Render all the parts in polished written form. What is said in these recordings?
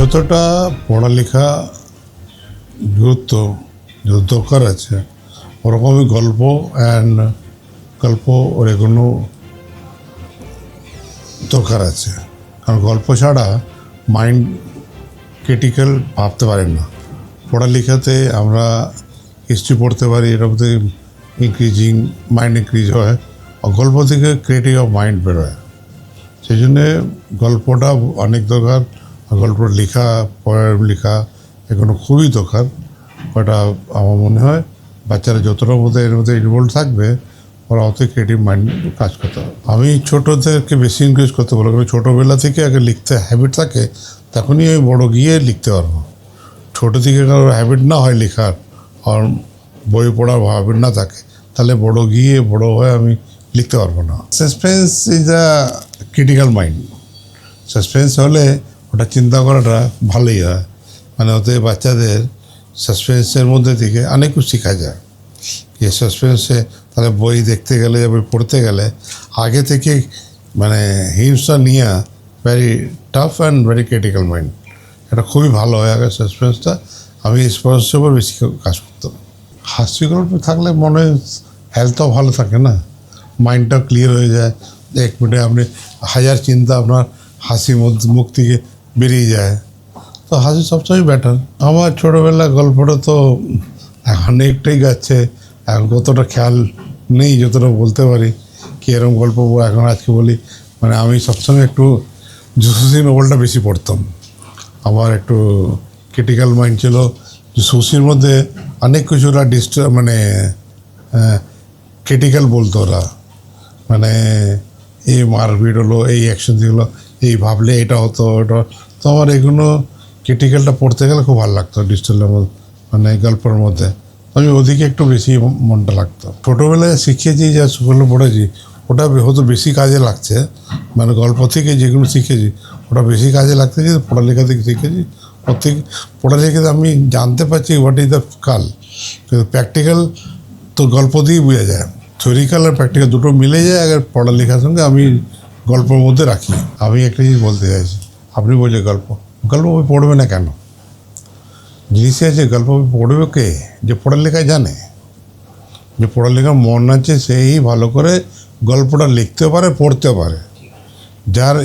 যতটা পড়ালেখা গুরুত্ব যত দরকার আছে ওরকমই গল্প ওর এগুলো দরকার আছে। কারণ গল্প ছাড়া মাইন্ড ক্রিটিক্যাল ভাবতে পারেন না। পড়ালেখাতে আমরা হিস্ট্রি পড়তে পারি, এটার মধ্যে মাইন্ড ইনক্রিজ হয়, আর গল্প থেকে ক্রিয়েটিভ অফ মাইন্ড বেরোয়। সেই জন্যে গল্পটা অনেক দরকার। গল্পটা পড়ার লেখা এগুলো খুবই দরকার। ওটা আমার মনে হয় বাচ্চারা যতটা এর মধ্যে ইনভলভ থাকবে ওরা অত ক্রিয়েটিভ মাইন্ড কাজ করতে হবে। আমি ছোটোদেরকে বেশি এনকারেজ করতে বলবো, কারণ ছোটোবেলা থেকে আগে লিখতে হ্যাবিট থাকে, তখনই আমি বড়ো গিয়ে লিখতে পারবো। ছোটো থেকে কারোর হ্যাবিট না হয় লেখার, আর বই পড়ার হ্যাবিট না থাকে, তাহলে বড়ো হয়ে আমি লিখতে পারবো না। Suspense is a critical mind. Suspense হলে ওটা চিন্তা করাটা ভালোই হয়, মানে ওতে বাচ্চাদের সাসপেন্সের মধ্যে থেকে অনেক কিছু শেখা যায়। এই সাসপেন্সে তাহলে বই দেখতে গেলে, বই পড়তে গেলে আগে থেকে মানে হিন্টসটা নিয়ে very tough and very critical mind, এটা খুবই ভালো হয় আগে সাসপেন্সটা। আমি সাসপেন্সের উপর বেশি কাজ করতাম। হাস্য গল্প থাকলে মনে হেলথও ভালো থাকে না, মাইন্ডটাও ক্লিয়ার হয়ে যায়। এক মিনিটে আপনি হাজার চিন্তা আপনার হাসির মুখ থেকে বেরিয়ে যায়, তো হাসি সবসময় বেটার। আমার ছোটোবেলার গল্পটা তো এখন একটাই যাচ্ছে, এখন কতটা খেয়াল নেই, যতটা বলতে পারি কি এরকম গল্প এখন আজকে বলি। মানে আমি সবসময় একটু জুসুসি নোবেলটা বেশি পড়তাম। আমার একটু ক্রিটিক্যাল মাইন্ড ছিল। জুসুসির মধ্যে অনেক কিছু ওরা মানে ক্রিটিক্যাল বলতো ওরা, মানে এই মারপিট হলো, এই অ্যাকশন দিলো, এই ভাবলে এটা হতো ওটা। তো আমার এগুলো ক্রিটিক্যালটা পড়তে গেলে খুব ভালো লাগতো ডিজিটালের মধ্যে, মানে গল্পের মধ্যে আমি ওদিকে একটু বেশি মনটা লাগতো। ছোটোবেলায় শিখেছি, যা স্কুলে পড়েছি ওটা হয়তো বেশি কাজে লাগছে, মানে গল্প থেকে যেগুলো শিখেছি ওটা বেশি কাজে লাগতেছে পড়ালেখা থেকে শিখেছি। ওর থেকে পড়ালেখাতে আমি জানতে পারছি হোয়াট ইজ দ্য কাল, কিন্তু প্র্যাকটিক্যাল তো গল্প দিয়েই বোঝা যায়। থিওরিক্যাল আর প্র্যাকটিক্যাল দুটো মিলে যায়। আগে পড়ালেখার সঙ্গে আমি গল্পের মধ্যে রাখি। আমি একটা জিনিস বলতে চাইছি, আপনি বলছেন গল্প বই পড়বে না কেন? জিনিস আছে, গল্প বই পড়বে কে? যে পড়ালেখায় জানে, যে পড়ালেখার মন আছে, সেই ভালো করে গল্পটা লিখতে পারে, পড়তে পারে। যার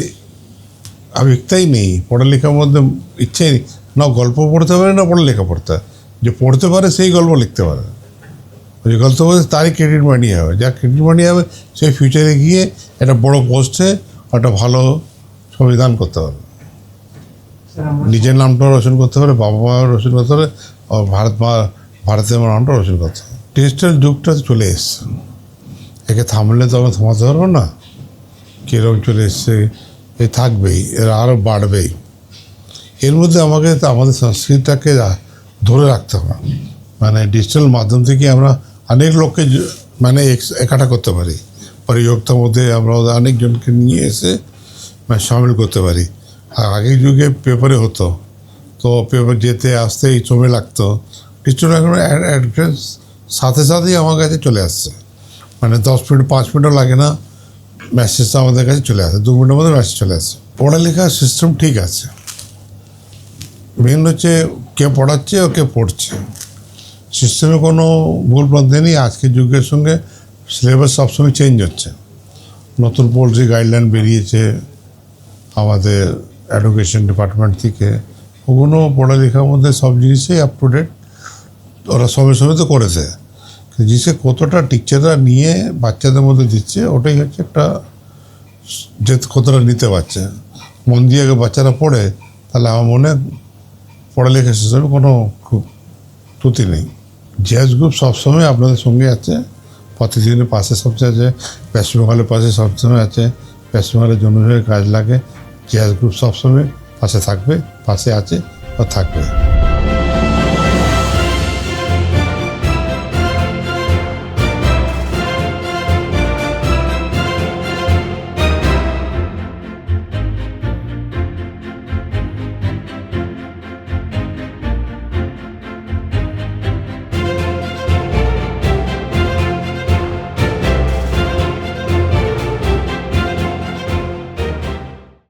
আবেগটাই নেই, পড়ালেখার মধ্যে ইচ্ছেই নেই, না গল্প পড়তে পারে না পড়ালেখা পড়তে হয়। যে পড়তে পারে সেই গল্প লিখতে পারে। ওই গল্প বলতে তারই ক্রেডিট মানি হবে। যা ক্রেডিট মানি হবে সেই ফিউচারে গিয়ে একটা বড় পোস্টে একটা ভালো সংবিধান করতে পারবে, নিজের নামটাও রোশন করতে পারে, বাবা মাও রোশন করতে পারে, আর ভারতের নামটা রোশন করতে পারে। ডিজিটাল যুগটা চলে এসছে, একে থামলে তো আমরা থামাতে পারবো না। কীরকম চলে এসছে, এ থাকবেই, এরা আরও বাড়বেই। এর মধ্যে আমাদের সংস্কৃতিটাকে ধরে রাখতে হবে। মানে ডিজিটাল মাধ্যম থেকে আমরা অনেক লোককে মানে একাঠা করতে পারি, পরিযোগতার মধ্যে আমরা অনেকজনকে নিয়ে এসে মানে সামিল করতে পারি। আর আগের যুগে পেপারে হতো, তো পেপার যেতে আসতে এই সময় লাগতো। ডিজিটাল এখন অ্যাড্রেস সাথে সাথেই আমার কাছে চলে আসছে, মানে 10 মিনিট 5 মিনিটও লাগে না, মেসেজটা আমাদের কাছে চলে আসে, 2 মিনিটের মধ্যে মেসেজ চলে আসে। পড়ালেখার সিস্টেম ঠিক আছে, মেন হচ্ছে কে পড়াচ্ছে ও কে পড়ছে। সিস্টেমে কোনো ভুল প্রান্তি নেই। আজকের যুগের সঙ্গে সিলেবাস সবসময় চেঞ্জ হচ্ছে, নতুন পলিসি গাইডলাইন বেরিয়েছে আমাদের এডুকেশন ডিপার্টমেন্ট থেকে। ওগুলো পড়ালেখার মধ্যে সব জিনিসই আপ টু ডেট ওরা সময় সময় তো করেছে। জিনিসে কতটা টিচাররা নিয়ে বাচ্চাদের মধ্যে দিচ্ছে, ওটাই হচ্ছে একটা, যে কতটা নিতে পারছে। মন দিয়ে আগে বাচ্চারা পড়ে, তাহলে আমার মনে পড়ালেখা সিস্টেমে কোনো খুব ত্রুটি নেই। জ্যাজ গ্রুপ সবসময় আপনাদের সঙ্গে আছে, প্রতিদিনের পাশে সবচেয়ে আছে, ওয়েস্ট বেঙ্গলের পাশে সবসময় আছে। ওয়েস্ট বেঙ্গলের জন্য কাজ লাগে, জ্যাজ গ্রুপ সবসময় পাশে থাকবে, পাশে আছে ও থাকবে।